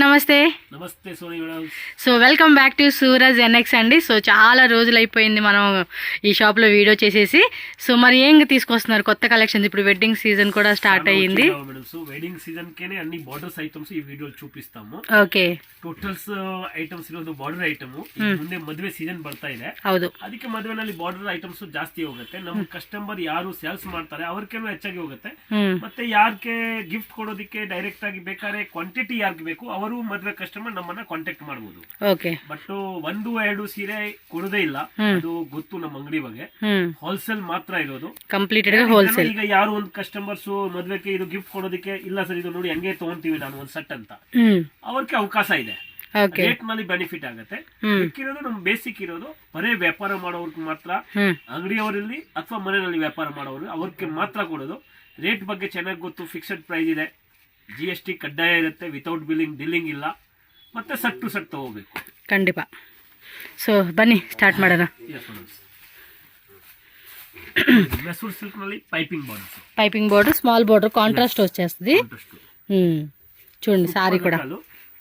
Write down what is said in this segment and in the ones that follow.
నమస్తే నమస్తే Soni madam. So welcome back to Suraj NX అండి. సో చాలా రోజులు అయిపోయింది మనం ఈ షాప్లో వీడియో చేసేసి. సో మరి ఏం తీసుకొస్తున్నారు కొత్త కలెక్షన్స్? ఇప్పుడు వెడ్డింగ్ సీజన్ కూడా స్టార్ట్ అయ్యింది. సో వెడ్డింగ్ సీజన్ కేనే అన్ని బార్డర్స్ ఐటమ్స్ ఈ వీడియోలో చూపిస్తాము. ఓకే, ಟೋಟಲ್ಸ್ ಐಟಮ್ಸ್ ಇರೋದು ಬಾರ್ಡರ್ ಐಟಮ್. ಮುಂದೆ ಮದುವೆ ಸೀಸನ್ ಬರ್ತಾ ಇದೆ, ಹೌದು. ಅದಕ್ಕೆ ಮದುವೆನಲ್ಲಿ ಬಾರ್ಡರ್ ಐಟಮ್ಸ್ ಜಾಸ್ತಿ ಹೋಗುತ್ತೆ. ನಮ್ಮ ಕಸ್ಟಮರ್ ಯಾರು ಸೇಲ್ಸ್ ಮಾಡ್ತಾರೆ ಅವ್ರಿಗೇನು ಹೆಚ್ಚಾಗಿ ಹೋಗುತ್ತೆ. ಮತ್ತೆ ಯಾರಿಗೆ ಗಿಫ್ಟ್ ಕೊಡೋದಕ್ಕೆ ಡೈರೆಕ್ಟ್ ಆಗಿ ಬೇಕಾದ್ರೆ ಕ್ವಾಂಟಿಟಿ ಯಾರಿಗೆ ಬೇಕು ಅವರು ಮದುವೆ ಕಸ್ಟಮರ್ ನಮ್ಮನ್ನ ಕಾಂಟ್ಯಾಕ್ಟ್ ಮಾಡಬಹುದು. ಬಟ್ 1-2 ಸೀರೆ ಕೊಡೋದೇ ಇಲ್ಲ, ಅದು ಗೊತ್ತು ನಮ್ಮ ಅಂಗಡಿ ಬಗ್ಗೆ. ಹೋಲ್ಸೇಲ್ ಮಾತ್ರ ಇರೋದು, ಕಂಪ್ಲೀಟೆಡ್ ಹೋಲ್ಸೇಲ್. ಈಗ ಯಾರು ಒಂದು ಕಸ್ಟಮರ್ಸ್ ಮದುವೆಗೆ ಇದು ಗಿಫ್ಟ್ ಕೊಡೋದಕ್ಕೆ ಇಲ್ಲ ಸರ್ ಇದು ನೋಡಿ ಹಂಗೆ ತಗೊಂತೀವಿ ನಾನು ಒಂದು ಸೆಟ್ ಅಂತ ಅವ್ರಿಗೆ ಅವಕಾಶ ಇದೆ. ರೇಟ್ ನಲ್ಲಿ ಬೆನಿಫಿಟ್ ಆಗುತ್ತೆ. ಇರೋದು ನಮ್ ಬೇಸಿಕ್ ಇರೋದು ಬರೇ ವ್ಯಾಪಾರ ಮಾಡೋರ್ಗೆ ಮಾತ್ರ, ಅಂಗಡಿಯವರಲ್ಲಿ ಅಥವಾ ಮನೆಯಲ್ಲಿ ವ್ಯಾಪಾರ ಮಾಡೋರು ಅವ್ರಿಗೆ ಮಾತ್ರ ಕೊಡೋದು. ರೇಟ್ ಬಗ್ಗೆ ಚೆನ್ನಾಗಿ ಗೊತ್ತು, ಫಿಕ್ಸ್ಡ್ ಪ್ರೈಸ್ ಇದೆ, GST ಕಡ್ಡಾಯ ಇರುತ್ತೆ, ವಿತೌಟ್ ಡಿಲ್ಲಿಂಗ್ ಇಲ್ಲ, ಮತ್ತೆ ಸಟ್ ಟು ಸಟ್ ತಗೋಬೇಕು ಖಂಡಿತ. ಸೊ ಬನ್ನಿ ಸ್ಟಾರ್ಟ್ ಮಾಡೋಣ. ಮೆಸೂರ್ ಸಿಲ್ಕ್ ನಲ್ಲಿ piping border small border contrast వచ్చేస్తుంది. చూడండి సారీ కూడా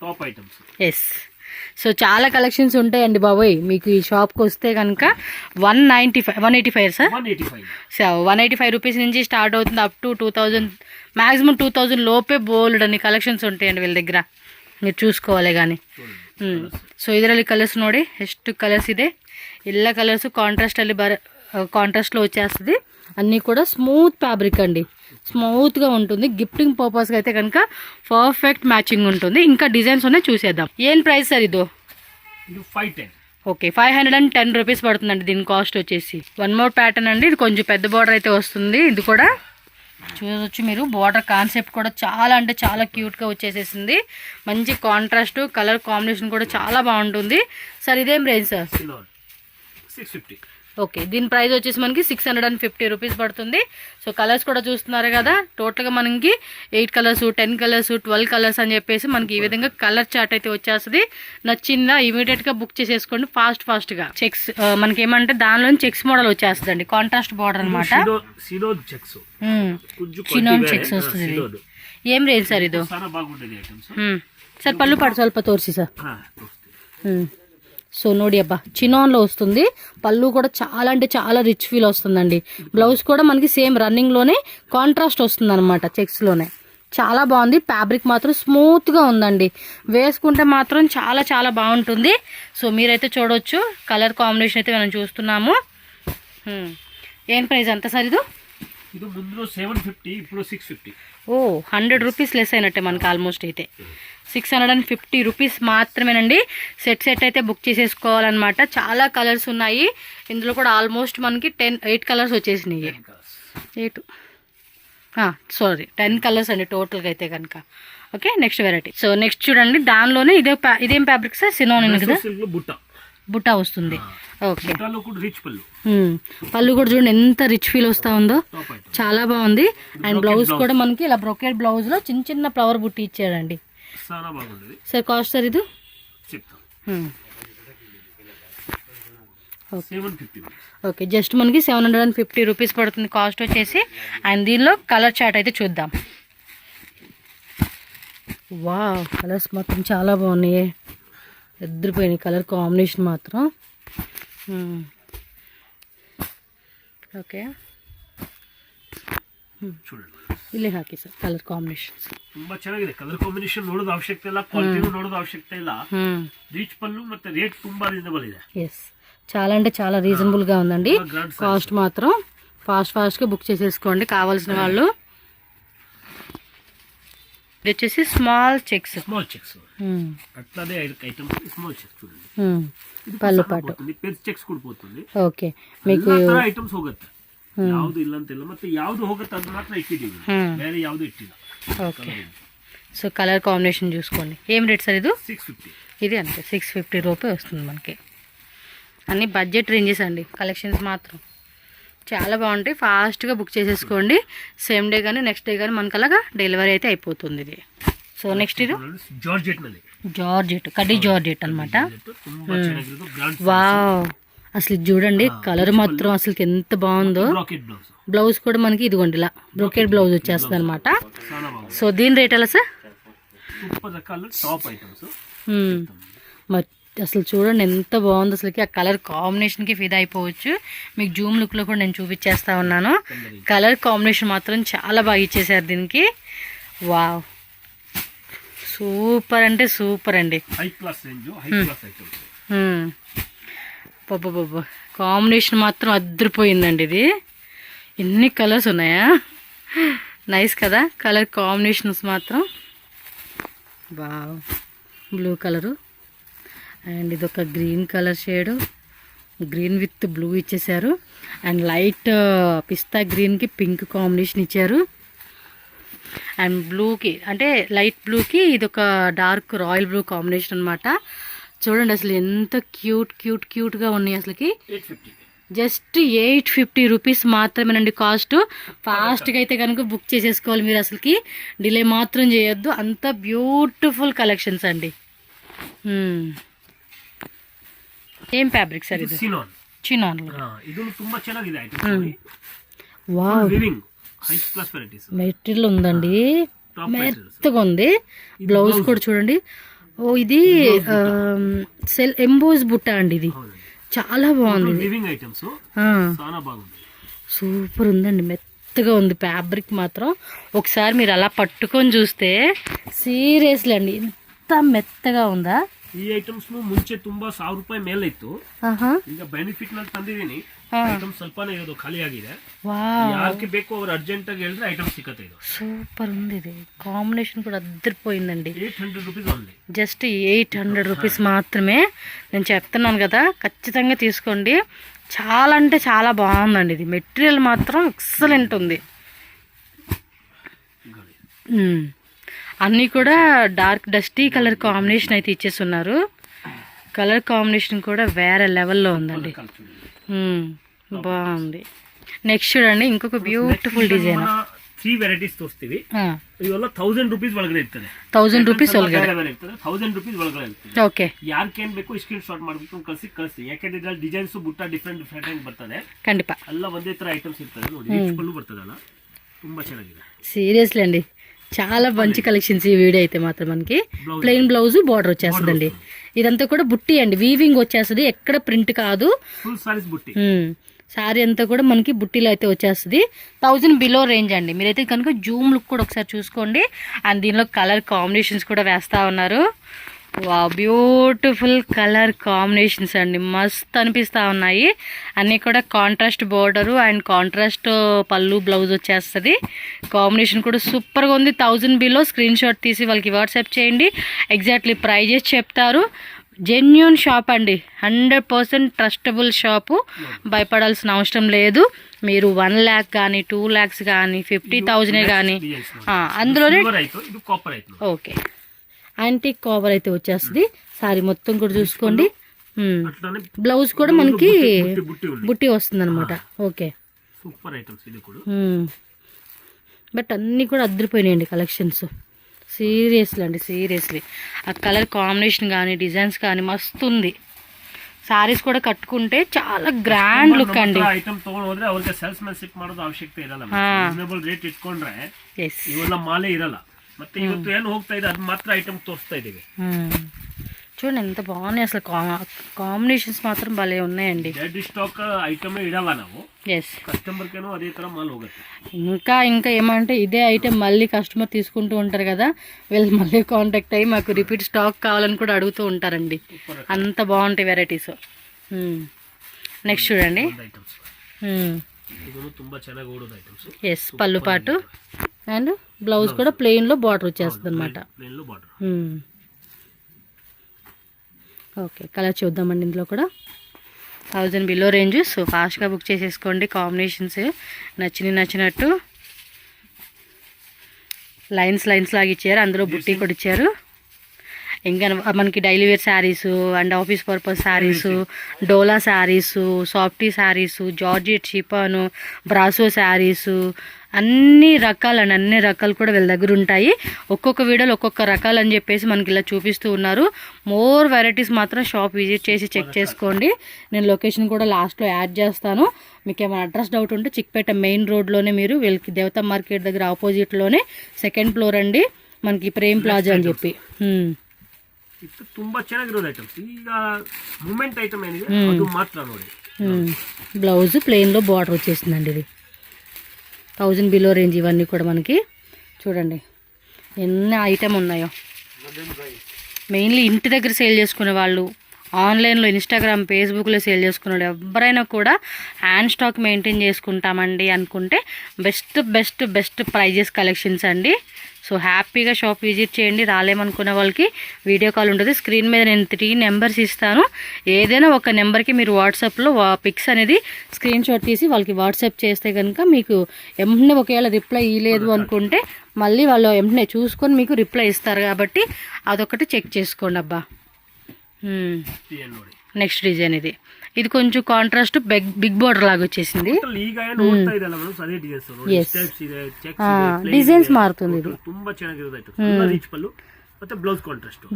టాప్ ఐటమ్స్. ఎస్, సో చాలా కలెక్షన్స్ ఉంటాయండి బాబోయ్. మీకు ఈ షాప్కి వస్తే కనుక 185 సార్, 185 రూపీస్ నుంచి స్టార్ట్ అవుతుంది అప్ టు 2000, మ్యాక్సిమం 2000 లోపే బోల్డ్ అని కಲೆಕ್ಷನ್ಸ್ ఉంటాయండి వీళ్ళ దగ్గర. మీరు చూసుకోవాలి కానీ. ಸೊ ಇದರಲ್ಲಿ ಕಲರ್ಸ್ ನೋಡಿ ಎಷ್ಟು ಕಲರ್ಸ್ ಇದೆ. ಎಲ್ಲ ಕಲರ್ಸ್ కాంట్రాస్ట్లో వచ్చేస్తుంది. అన్నీ కూడా స్మూత్ ఫ్యాబ్రిక్ అండి, స్మూత్గా ఉంటుంది. గిఫ్టింగ్ పర్పస్గా అయితే కనుక పర్ఫెక్ట్ మ్యాచింగ్ ఉంటుంది. ఇంకా డిజైన్స్ ఉన్నాయి, చూసేద్దాం. ఏం ప్రైస్ సార్ ఇది? ఓకే, 510 రూపీస్ పడుతుందండి దీని కాస్ట్ వచ్చేసి. వన్ మోర్ ప్యాటర్న్ అండి, ఇది కొంచెం పెద్ద బార్డర్ అయితే వస్తుంది. ఇది కూడా చూడవచ్చు మీరు, బార్డర్ కాన్సెప్ట్ కూడా చాలా అంటే చాలా క్యూట్గా వచ్చేసేసింది. మంచి కాంట్రాస్ట్, కలర్ కాంబినేషన్ కూడా చాలా బాగుంటుంది. సార్ ఇదేం రేంజ్ సార్? 650. ఓకే, దీని ప్రైస్ వచ్చేసి మనకి 650 రూపీస్ పడుతుంది. సో కలర్స్ కూడా చూస్తున్నారు కదా, టోటల్గా మనకి 8 కలర్స్, 10 కలర్స్, 12 కలర్స్ అని చెప్పేసి మనకి ఈ విధంగా కలర్ చార్ట్ అయితే వచ్చేస్తుంది. నచ్చిందా ఇమీడియట్గా బుక్ చేసేసుకోండి ఫాస్ట్గా. చెక్స్ మనకి ఏమంటే దానిలో చెక్స్ మోడల్ వచ్చేస్తుంది అండి, కాంట్రాస్ట్ బార్డర్ అనమాట. చినోన్ చెక్స్ వస్తుంది. ఏం రేంజ్ సార్ ఇది? సార్ పళ్ళు పాటు ಸ್ವಲ್ಪ ತೋರಿಸಿ సార్. సో నోడి అబ్బా, చినాన్లో వస్తుంది. పళ్ళు కూడా చాలా అంటే చాలా రిచ్ ఫీల్ వస్తుందండి. బ్లౌజ్ కూడా మనకి సేమ్ రన్నింగ్లోనే కాంట్రాస్ట్ వస్తుంది అనమాట, చెక్స్లోనే. చాలా బాగుంది. ఫ్యాబ్రిక్ మాత్రం స్మూత్గా ఉందండి, వేసుకుంటే మాత్రం చాలా చాలా బాగుంటుంది. సో మీరైతే చూడవచ్చు, కలర్ కాంబినేషన్ అయితే మనం చూస్తున్నాము. ఏం ప్రైస్ అంత సార్ ఇది? 750, ఇప్పుడు 650. ఓ 100 రూపీస్ లెస్ అయినట్టే మనకి ఆల్మోస్ట్. అయితే 650 రూపీస్ మాత్రమేనండి. సెట్ అయితే బుక్ చేసేసుకోవాలన్నమాట. చాలా కలర్స్ ఉన్నాయి ఇందులో కూడా. ఆల్మోస్ట్ మనకి 8 కలర్స్ వచ్చేసినాయి. 10 కలర్స్ అండి టోటల్గా అయితే కనుక. Okay, next variety. So next చూడండి, దానిలోనే ఇదేం ఫ్యాబ్రిక్ సార్? సినోన్ కదా, బుట్టా వస్తుంది. ఓకే, పళ్ళు కూడా చూడండి ఎంత రిచ్ ఫీల్ వస్తా ఉందో, చాలా బాగుంది. అండ్ బ్లౌజ్ కూడా మనకి ఇలా బ్రొకెట్ బ్లౌజ్ లో చిన్న చిన్న ఫ్లవర్ బుట్టి ఇచ్చాడండి. సార్ కాస్ట్ సార్ ఇది? ఓకే, జస్ట్ మనకి 750 రూపీస్ పడుతుంది కాస్ట్ వచ్చేసి. అండ్ దీనిలో కలర్ చార్ట్ అయితే చూద్దాం. వావ్, కలర్స్ మాత్రం చాలా బాగున్నాయి, ఎదిరిపోయినాయి కలర్ కాంబినేషన్ మాత్రం. ಓಕೆ, ಇಲ್ಲೇ ಹಾಕಿ ಸರ್ ಕಲರ್ ಕಾಂಬಿನೇಷನ್. ತುಂಬಾ ಚೆನ್ನಾಗಿದೆ ಕಲರ್ ಕಾಂಬಿನೇಷನ್. ನೋಡೋದು ಅವಶ್ಯಕತೆ ಇಲ್ಲ, ಕ್ವಾಲಿಟಿ ನೋಡೋದು ಅವಶ್ಯಕತೆ ಇಲ್ಲ. ರಿಚ್ ಪಲ್ಲು ಮತ್ತೆ ರೇಟ್ ತುಂಬಾ రీజనబుల్ ಇದೆ. ఎస్, చాలా అంటే చాలా రీజనబుల్ గా ఉందండి. కాస్ట్ మాత్రం ఫాస్ట్ గా బుక్ చేసేసుకోండి కావాల్సిన వాళ్ళు. ఇది వచ్చేసి స్మాల్ చెక్స్. అట్లానే ఐటమ్స్ స్మాల్ చెక్స్ చూడండి. పళ్ళు పాటు పెద్ద చెక్స్ కూడా పోతుంది. ఓಕೆ, మీకు ಐಟಮ್ಸ್ ಹೋಗುತ್ತೆ, ಯಾವುದು ಇಲ್ಲ ಅಂತ ಇಲ್ಲ. ಮತ್ತೆ ಯಾವುದು ಹೋಗುತ್ತೆ ಅದು ಮಾತ್ರ ಇಟ್ಟಿದ್ದೀವಿ, ಬೇರೆ ಯಾವುದು ಇಟ್ಟಿಲ್ಲ. ఓకే, సో కలర్ కాంబినేషన్ చూసుకోండి. ఏం రేట్ సార్ ఇది? 650. ఇది అంతే 650 రూపాయలు వస్తుంది మనకి. అన్ని బడ్జెట్ రేంజెస్ అండి. కలెక్షన్స్ మాత్రం చాలా బాగుంటాయి. ఫాస్ట్గా బుక్ చేసేసుకోండి. సేమ్ డే కానీ నెక్స్ట్ డే కానీ మనకు అలాగా డెలివరీ అయితే అయిపోతుంది ఇది. సో నెక్స్ట్ ఇది జార్జెట్, కడ్డీ జార్జెట్ అనమాట. వావ్, అసలు చూడండి కలర్ మాత్రం అసలు ఎంత బాగుందో. బ్లౌజ్ కూడా మనకి ఇదిగోండి ఇలా బ్రోకెట్ బ్లౌజ్ వచ్చేస్తుంది అనమాట. సో దీని రేట్ ఎలా సార్? సూపర్ రకాలు టాప్ ఐటమ్స్. అసలు చూడండి ఎంత బాగుంది అసలుకి. ఆ కలర్ కాంబినేషన్కి ఫిదా అయిపోవచ్చు. మీకు జూమ్ లుక్లో కూడా నేను చూపించేస్తా ఉన్నాను. కలర్ కాంబినేషన్ మాత్రం చాలా బాగా ఇచ్చేసారు దీనికి. వావ్, సూపర్ అంటే సూపర్ అండి. High class range, high class items. బాబా కాంబినేషన్ మాత్రం అద్దరిపోయిందండి. ఇది ఎన్ని కలర్స్ ఉన్నాయా, నైస్ కదా కలర్ కాంబినేషన్స్ మాత్రం. వావ్, బ్లూ కలరు అండ్ ఇదొక green colour shade, green with blue ఇచ్చేసారు. అండ్ లైట్ పిస్తా గ్రీన్కి పింక్ కాంబినేషన్ ఇచ్చారు. అండ్ బ్లూకి అంటే లైట్ బ్లూకి ఇదొక డార్క్ రాయల్ బ్లూ కాంబినేషన్ అనమాట. చూడండి అసలు ఎంత క్యూట్గా ఉన్నాయి అసలుకి. జస్ట్ 850 రూపీస్ మాత్రమేనండి కాస్ట్. ఫాస్ట్గా అయితే కనుక బుక్ చేసేసుకోవాలి మీరు, అసలుకి డిలే మాత్రం చేయొద్దు. అంత బ్యూటిఫుల్ కలెక్షన్స్ అండి. ಏನ್ ಫ್ಯಾಬ್ರಿಕ್ ಸರ್ ಇದು? ಚಿನಾನ್. ಚಿನಾನ್. ಇದು ತುಂಬಾ ಚೆನ್ನಾಗಿದೆ item. Wow, living high class varieties. Material ఉందండి, మెత్తగా ఉంది. బ్లౌజ్ కూడా చూడండి. ఓ ఇది సెల్ ఎంబోస్ బుట్ట అండి. ఇది చాలా బాగుంది. లివింగ్ ఐటమ్స్ చాలా బాగుంది. సూపర్ ఉందండి, మెత్తగా ఉంది ఫ్యాబ్రిక్ మాత్రం. ఒకసారి మీరు అలా పట్టుకొని చూస్తే సీరియస్లీ అండి ఎంత మెత్తగా ఉందా. ಈ ಐಟಮ್ಸ್ ಮುಂಚೆ ತುಂಬಾ 1000 ರೂಪಾಯಿ ಮೇಲೆ ಇತ್ತು. ಈಗ ಬೆನಿಫಿಟ್ ನಲ್ಲಿ ತಂದಿದ್ದೀನಿ. ಐಟಮ್ ಸ್ವಲ್ಪನೇ ಇರೋದು, ಖಾಲಿ ಆಗಿದೆ. ಯಾರಿಗೆ ಬೇಕು ಅವ್ರು ಅರ್ಜೆಂಟ್ ಆಗಿ ಹೇಳಿದ್ರೆ ಐಟಮ್ ಸಿಕ್ಕತ್ತೆ. ಇದು సూపర్ ఉంది. ఇది కాంబినేషన్ కూడా అద్దరిపోయిందండి. 800 రూపీస్ ఓన్లీ. జస్ట్ 800 రూపీస్ మాత్రమే. నేను చెప్తున్నాను కదా, ఖచ్చితంగా తీసుకోండి. చాలా అంటే చాలా బాగుందండి. ఇది మెటీరియల్ మాత్రం ఎక్సలెంట్ ఉంది. అన్నీ కూడా డార్క్ డస్టీ కలర్ కాంబినేషన్ అయితే ఇచ్చేస్తున్నారు. కలర్ కాంబినేషన్ కూడా వేరే లెవెల్లో ఉందండి. బాగుంది. నెక్స్ట్ చూడండి ఇంకొక బ్యూటిఫుల్ డిజైన్. 3 ವೆರೈಟೀಸ್ ತೋರಿಸ್ತೀವಿ. ಇವೆಲ್ಲ 1000 ರೂಪೀಸ್ ಒಳಗಡೆ ಇರ್ತದೆ. 1000 ರೂಪೀಸ್ ಒಳಗಡೆ 1000 ರೂಪೀಸ್ ಒಳಗಡೆ ಇರ್ತದೆ. ಓಕೆ, ಯಾರ್ಕೇನ್ ಬೇಕು ಸ್ಕ್ರೀನ್ ಶಾಟ್ ಮಾಡ್ಬೇಕು, ಕಳಿಸಿ. ಯಾಕಂದ್ರೆ ಇದ್ರಲ್ಲಿ ಡಿಸೈನ್ಸ್ ಬುಟ್ಟ ಡಿಫ್ರೆಂಟ್ ಆಗಿ ಬರ್ತದೆ. ಖಂಡಿತ ಎಲ್ಲ ಒಂದೇ ತರ ಐಟಮ್ಸ್ ಇರ್ತದೆ. ನೋಡಿ ರಿಚ್ ಪಲ್ಲು ಬರ್ತದಲ್ಲ, ತುಂಬಾ ಚೆನ್ನಾಗಿದೆ. సీరియస్లీ అండి చాలా మంచి కలెక్షన్స్ ఈ వీడియో అయితే మాత్రం. మనకి ప్లెయిన్ బ్లౌజ్ బార్డర్ వచ్చేస్తుందండి. ఇదంతా కూడా బుట్టి అండి, వీవింగ్ వచ్చేస్తుంది, ఎక్కడ ప్రింట్ కాదు. ఫుల్ సారీస్ బుట్టి. శారీ అంతా కూడా మనకి బుట్టీలో అయితే వచ్చేస్తుంది. 1000 బిలో రేంజ్ అండి. మీరైతే కనుక జూమ్ లుక్ కూడా ఒకసారి చూసుకోండి. అండ్ దీనిలో కలర్ కాంబినేషన్స్ కూడా వేస్తూ ఉన్నారు. వా, బ్యూటిఫుల్ కలర్ కాంబినేషన్స్ అండి, మస్త్ అనిపిస్తూ ఉన్నాయి. అన్నీ కూడా కాంట్రాస్ట్ బోర్డరు అండ్ కాంట్రాస్ట్ పళ్ళు బ్లౌజ్ వచ్చేస్తుంది. కాంబినేషన్ కూడా సూపర్గా ఉంది. 1000 బిలో స్క్రీన్ షాట్ తీసి వాళ్ళకి వాట్సాప్ చేయండి. ఎగ్జాక్ట్లీ ప్రైజెస్ చెప్తారు. జెన్యూన్ షాప్ అండి, 100% ట్రస్టబుల్ షాపు. భయపడాల్సిన అవసరం లేదు. మీరు 1 lakh కానీ 2 lakhs కానీ 50,000 కానీ అందులోనే. ఓకే, యాంటిక్ కవర్ అయితే వచ్చేస్తుంది. సారీ మొత్తం కూడా చూసుకోండి. బ్లౌజ్ కూడా మనకి బుట్టి వస్తుంది అనమాట. ఓకే, సూపర్ ఐటమ్స్ ఇది కూడా. బట్ అన్నీ కూడా అద్దరిపోయినాయండి కలెక్షన్స్. సీరియస్లీ అండి, సీరియస్లీ ఆ కలర్ కాంబినేషన్ కానీ డిజైన్స్ కానీ మస్తు ఉంది. సారీస్ కూడా కట్టుకుంటే చాలా ಗ್ರ್ಯಾಂಡ್ ಲುಕ್ ಅಂడి. ಐಟಮ್ ತಗೊಂಡು ಹೋದ್ರೆ ಅವ್ರಿಗೆ ಸೇಲ್ಸ್ ಮ್ಯಾನ್ಶಿಪ್ ಮಾಡೋದು ಅವಶ್ಯಕತೆ ಇರಲ್ಲ. ರೀಸನಬಲ್ ರೇಟ್ ಇಟ್ಕೊಂಡ್ರೆ ಇವೆಲ್ಲ ಮಾಲೆ ಇರಲ್ಲ. ಮತ್ತೆ ಇವತ್ತು ಏನು ಹೋಗ್ತಾ ಇದೆ ಅದು ಮಾತ್ರ ಐಟಮ್ ತೋರಿಸ್ತಾ ಇದೀವಿ. చూడండి ఎంత బాగున్నాయి అసలు. కాంబినేషన్స్ మాత్రం భలే ఉన్నాయండి. డెడ్ స్టాక్ ఐటమ్ ఇడಲ್ಲ ನಾವು. ఎస్, కస్టమర్కేనో అదే ತರ మాల్ ಹೋಗುತ್ತೆ. ఇంకా ఏమంటే ఇదే ఐటెం మళ్ళీ కస్టమర్ తీసుకుంటూ ఉంటారు కదా, వీళ్ళు మళ్ళీ కాంటాక్ట్ అయ్యి మాకు రిపీట్ స్టాక్ కావాలని కూడా అడుగుతూ ఉంటారండి. అంత బాగుంటాయి వెరైటీస్. నెక్స్ట్ చూడండి. ఎస్, పళ్ళు పాటు అండ్ బ్లౌజ్ కూడా ప్లెయిన్లో బార్డర్ వచ్చేస్తుంది అనమాట. ఓకే, కలర్ చూద్దామండి. ఇందులో కూడా 1000 బిలో రేంజ్. సో ఫాస్ట్గా బుక్ చేసేసుకోండి. కాంబినేషన్స్ నచ్చినట్టు లైన్స్ లాగా ఇచ్చారు. అందులో బుట్టి కూడా ఇచ్చారు. ఇంకా మనకి daily wear saris and office purpose saris, డోలా శారీసు, సాఫ్టీ saris, georgette chiffon, brasso saris, అన్ని రకాలు కూడా వీళ్ళ దగ్గర ఉంటాయి. ఒక్కొక్క వీడియోలో ఒక్కొక్క రకాలు అని చెప్పేసి మనకి ఇలా చూపిస్తూ ఉన్నారు. మోర్ వెరైటీస్ మాత్రం షాప్ విజిట్ చేసి చెక్ చేసుకోండి. నేను లొకేషన్ కూడా లాస్ట్లో యాడ్ చేస్తాను. మీకు ఏమైనా అడ్రస్ డౌట్ ఉంటే చిక్పేట మెయిన్ రోడ్లోనే మీరు వీళ్ళకి దేవతా మార్కెట్ దగ్గర ఆపోజిట్లోనే 2nd ఫ్లోర్ అండి. మనకి ప్రేమ్ ప్లాజా అని చెప్పి. ಇದು ತುಂಬಾ ಚೆನ್ನಾಗಿರೋದು ಐಟಮ್ಸ್. ಈಗ ಮೂಮೆಂಟ್ ಐಟಮ್ ಏನಿದೆ ಅದು ಮಾತ್ರ ನೋಡಿ. బ్లౌజ్ ప్లెయిన్లో బార్డర్ వచ్చేసిందండి. ఇది 1000 బిలో రేంజ్. ఇవన్నీ కూడా మనకి చూడండి ఎన్ని ఐటమ్ ఉన్నాయో. మెయిన్లీ ఇంటి దగ్గర సేల్ చేసుకునే వాళ్ళు, ఆన్లైన్లో ఇన్స్టాగ్రామ్ ఫేస్బుక్లో సేల్ చేసుకునే వాళ్ళు ఎవరైనా కూడా హ్యాండ్ స్టాక్ మెయింటైన్ చేసుకుంటామండి అనుకుంటే best best best prices collections అండి. సో హ్యాపీగా షాప్ విజిట్ చేయండి. రాలేమనుకునే వాళ్ళకి వీడియో కాల్ ఉంటుంది. స్క్రీన్ మీద నేను 3 నెంబర్స్ ఇస్తాను. ఏదైనా ఒక నెంబర్కి మీరు వాట్సాప్లో పిక్స్ అనేది స్క్రీన్ షాట్ తీసి వాళ్ళకి వాట్సాప్ చేస్తే కనుక మీకు వెంటనే ఒకవేళ రిప్లై ఇవ్వలేదు అనుకుంటే మళ్ళీ వాళ్ళు వెంటనే చూసుకొని మీకు రిప్లై ఇస్తారు. కాబట్టి అదొకటి చెక్ చేసుకోండి అబ్బా. నెక్స్ట్ డిజైన్ ఇది కొంచెం కాంట్రాస్ట్ బిగ్ బోర్డర్ లాగా వచ్చేసింది. డిజైన్స్ మారుతుంది. ఇది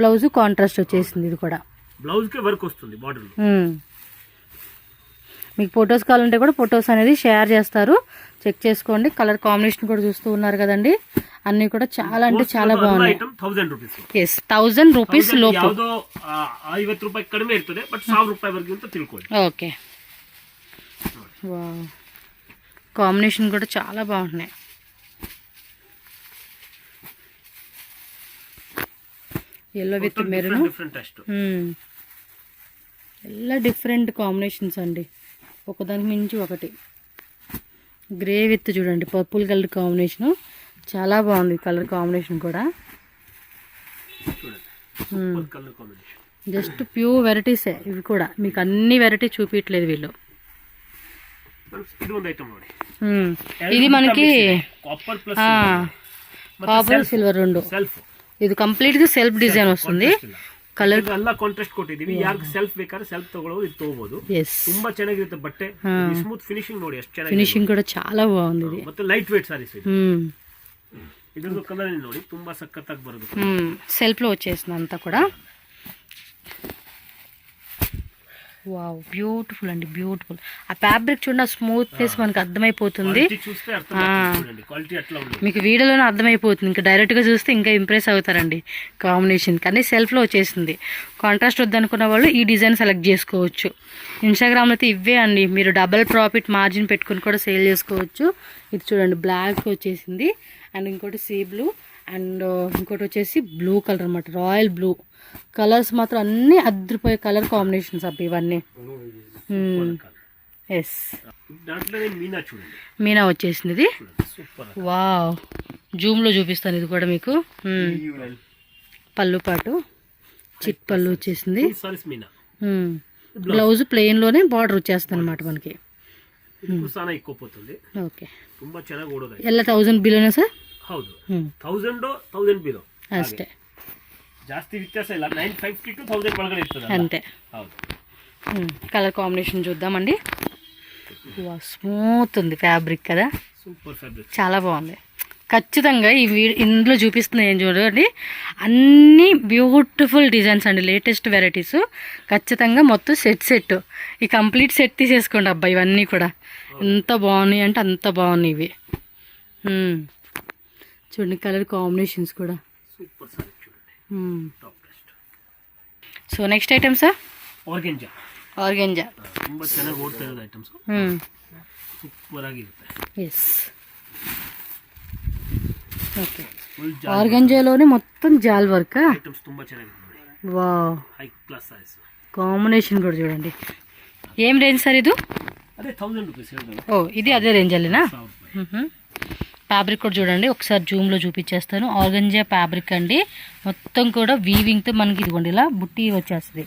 బ్లౌజ్ కాంట్రాస్ట్ వచ్చేసింది. ఇది కూడా బ్లౌజ్ కి వర్క్ వస్తుంది బార్డర్. మీకు ఫొటోస్ కావాలంటే కూడా ఫొటోస్ అనేది షేర్ చేస్తారు, చెక్ చేసుకోండి. కలర్ కాంబినేషన్ కూడా చూస్తూ ఉన్నారు కదండి. అన్ని కూడా చాలా అంటే చాలా బాగున్నాయి. 1000 రూపీస్ లోపు. 50 ರೂಪಾಯಿ ಕಡಿಮೆ ಇರ್ತದೆ, ಬಟ್ 1000 ರೂಪಾಯಿ ವರೆಗೂ ಅಂತ ತಿಳ್ಕೊಳ್ಳಿ. ఓకే. వావ్, కాంబినేషన్ కూడా చాలా బాగున్నాయి. ఎల్లో విత్ మెరూన్, ಎಲ್ಲ డిఫరెంట్ కాంబినేషన్స్ అండి. ఒకదానికి మించి ఒకటి. గ్రే విత్ చూడండి పర్పుల్ కలర్ కాంబినేషను చాలా బాగుంది. కలర్ కాంబినేషన్ కూడా జస్ట్ ప్యూర్ వెరైటీసే ఇవి కూడా. మీకు అన్ని వెరైటీ చూపించట్లేదు వీళ్ళు. ఇది మనకి కాపర్ సిల్వర్ రెండు. ఇది ಕಂಪ್ಲೀಟ್ గా సెల్ఫ్ డిజైన్ వస్తుంది. ಕಲರ್ ಎಲ್ಲ ಕಾಂಟ್ರಾಸ್ಟ್ ಕೊಟ್ಟಿದೀವಿ. ಯಾರಿಗೆ ಸೆಲ್ಫ್ ಬೇಕಾದ್ರೆ ಸೆಲ್ಫ್ ತಗೊಳ್ಳೋದು, ಇದು ತಗೋಬಹುದು. ತುಂಬಾ ಚೆನ್ನಾಗಿರುತ್ತೆ ಬಟ್ಟೆ. ಸ್ಮೂತ್ ಫಿನಿಶಿಂಗ್ ನೋಡಿ ಎಷ್ಟು ಚೆನ್ನಾಗಿದೆ. ಫಿನಿಶಿಂಗ್ ಕೂಡ చాలా బాగుంది. ಮತ್ತೆ ಲೈಟ್ ವೇಟ್ ಸಾರೀಸ್ ಇದು. ಇದರ ಕಲರ್ ನೋಡಿ ತುಂಬಾ ಸಕ್ಕತ್ತಾಗಿ ಬರುತ್ತೆ. సెల్ఫ్ లో వచ్చేసింది అంతా కూడా. వావ్, బ్యూటిఫుల్ అండి, బ్యూటిఫుల్. ఆ ఫ్యాబ్రిక్ చూడండి, ఆ స్మూత్నెస్ మనకు అర్థమైపోతుంది. మీకు వీడియోలోనే అర్థమైపోతుంది. ఇంకా డైరెక్ట్గా చూస్తే ఇంకా ఇంప్రెస్ అవుతారండి కాంబినేషన్. కానీ సెల్ఫ్లో వచ్చేసింది. కాంట్రాస్ట్ వద్దనుకున్న వాళ్ళు ఈ డిజైన్ సెలెక్ట్ చేసుకోవచ్చు. ఇన్స్టాగ్రామ్లో అయితే ఇవే అండి. మీరు డబల్ ప్రాఫిట్ మార్జిన్ పెట్టుకుని కూడా సేల్ చేసుకోవచ్చు. ఇది చూడండి బ్లాక్ వచ్చేసింది, అండ్ ఇంకోటి సీ బ్లూ, అండ్ ఇంకోటి వచ్చేసి బ్లూ కలర్ అనమాట, రాయల్ బ్లూ. కలర్స్ మాత్రం అన్ని అద్రిపోయే కలర్ కాంబినేషన్స్ అబ్బా ఇవన్నీ. ఎస్, మీనా వచ్చేసింది ఇది. వావ్, జూమ్లో చూపిస్తాను ఇది కూడా మీకు. పళ్ళు పాటు చిట్ పళ్ళు వచ్చేసింది. బ్లౌజ్ ప్లెయిన్లోనే బార్డర్ వచ్చేస్తుంది అనమాట మనకి. ఓకే, ಎಲ್ಲ 1000 ಬಿಲೋನಾ ಸರ್? ಹೌದು, 1000 ಬಿಲೋ ಅಷ್ಟೇ, ಜಾಸ್ತಿ ವ್ಯತ್ಯಾಸ ಇಲ್ಲ. 950 to 1000 ಒಳಗಡೆ ಇರ್ತದೆ అంతే. ಹೌದು. కలర్ కాంబినేషన్ చూద్దామండి. స్మూత్ ఉంది ఫ్యాబ్రిక్ కదా, సూపర్ ఫ్యాబ్రిక్, చాలా బాగుంది. ఖచ్చితంగా ఇందులో చూపిస్తుంది ఏం చూడండి, అన్ని బ్యూటిఫుల్ డిజైన్స్ అండి, లేటెస్ట్ వెరైటీస్. ఖచ్చితంగా మొత్తం సెట్ ఈ కంప్లీట్ సెట్ తీసేసుకోండి అబ్బా. ఇవన్నీ కూడా ఎంత బాగున్నాయి అంటే అంత బాగున్నాయి ఇవి. చూడండి కలర్ కాంబినేషన్స్ కూడా సూపర్ సారీ చూడండి. Top best. So next item sir, organza. ತುಂಬಾ ಚೆನ್ನಾಗಿ ಓಡ್ತಾ ಇರೋದು ಐಟಮ್ಸ್. ಸೂಪರ್ ಆಗಿರುತ್ತೆ. Yes, okay. ఆర్గంజాలోనే మొత్తం జాల్ వర్క్. ఐటమ్స్ ತುಂಬಾ ಚೆನ್ನಾಗಿದೆ ನೋಡಿ. Wow, high class size. Combination కూడా చూడండి. ఏం రేంజ్ సార్ ఇది? అదే 1000 రూపీస్. ఓ, ఇది అదే రేంజ్ అల్లేనా? ఫ్యాబ్రిక్ కూడా చూడండి, ఒకసారి జూమ్లో చూపించేస్తాను. ఆర్గంజా ఫ్యాబ్రిక్ అండి, మొత్తం కూడా వీవింగ్తో మనకి ఇదిగోండి ఇలా బుట్టి వచ్చేస్తుంది.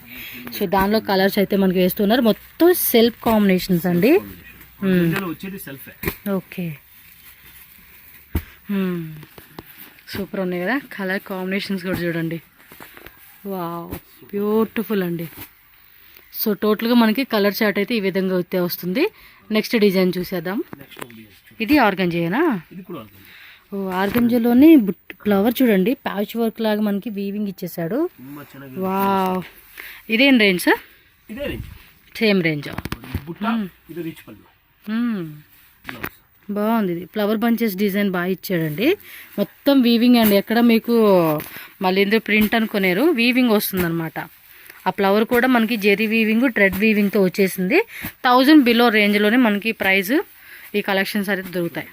సో దానిలో కలర్స్ అయితే మనకి వేస్తున్నారు. మొత్తం సెల్ఫ్ కాంబినేషన్స్ అండి. ఓకే, సూపర్ ఉన్నాయి కదా కలర్ కాంబినేషన్స్ కూడా చూడండి. వావ్, బ్యూటిఫుల్ అండి. సో టోటల్గా మనకి కలర్ చార్ట్ అయితే ఈ విధంగా అయితే వస్తుంది. నెక్స్ట్ డిజైన్ చూసేద్దాం. ఇది ఆర్గంజానా? ఓ, ఆర్గంజాలోని ఫ్లవర్ చూడండి, ప్యాచ్ వర్క్ లాగా మనకి వీవింగ్ ఇచ్చేసాడు. వావ్, ఇదేం రేంజ్ సార్? Same range. బాగుంది ఇది ఫ్లవర్ బంచెస్ డిజైన్ బాగా ఇచ్చాడండి. మొత్తం వీవింగ్ అండి, ఎక్కడ మీకు మళ్ళీ ఇందులో ప్రింట్ అనుకునేరు, వీవింగ్ వస్తుందన్నమాట. ఆ ఫ్లవర్ కూడా మనకి జెరీ వీవింగ్ థ్రెడ్ వీవింగ్తో వచ్చేసింది. 1000 బిలో రేంజ్లోనే మనకి ప్రైస్ ఈ కలెక్షన్స్ అయితే దొరుకుతాయి.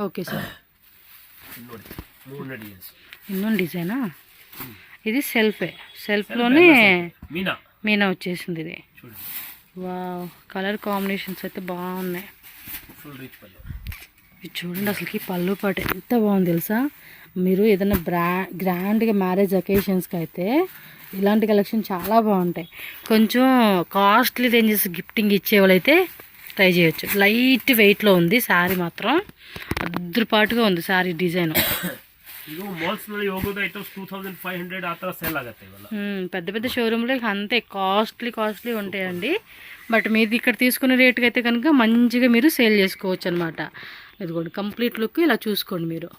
Okay sir. ಇನ್ನೊಂದು డిజైనా ఇది సెల్ఫ్లోనే మీనా వచ్చేసింది ఇది. వావ్, కలర్ కాంబినేషన్స్ అయితే బాగున్నాయి. ఇది చూడండి అసలుకి పళ్ళు పాటు ఎంత బాగుంది తెలుసా. మీరు ఏదైనా గ్రాండ్గా మ్యారేజ్ అకేషన్స్కి అయితే ఇలాంటి కలెక్షన్ చాలా బాగుంటాయి. కొంచెం కాస్ట్లీ రేంజెస్ గిఫ్టింగ్ ఇచ్చేవాళ్ళైతే ట్రై చేయొచ్చు. లైట్ వెయిట్లో ఉంది శారీ, మాత్రం ಅದ್ರಪಾಟಿಗೆ ಒಂದು ಸ್ಯಾರಿ ಡಿಸೈನು. ಇದು ಮಾಲ್ಸ್ ನಲ್ಲಿ ಹೋಗೋದು ಐಟಮ್ಸ್ 2500 ಆ ಥರ ಸೇಲ್ ಆಗುತ್ತೆ ಇವೆಲ್ಲ. పెద్ద పెద్ద షోరూమ్లో అంతే కాస్ట్లీ ఉంటాయండి. బట్ మీరు ఇక్కడ తీసుకునే రేటుకి అయితే కనుక మంచిగా మీరు సేల్ చేసుకోవచ్చు అనమాట. ఇదిగోండి కంప్లీట్ లుక్ ఇలా చూసుకోండి మీరు.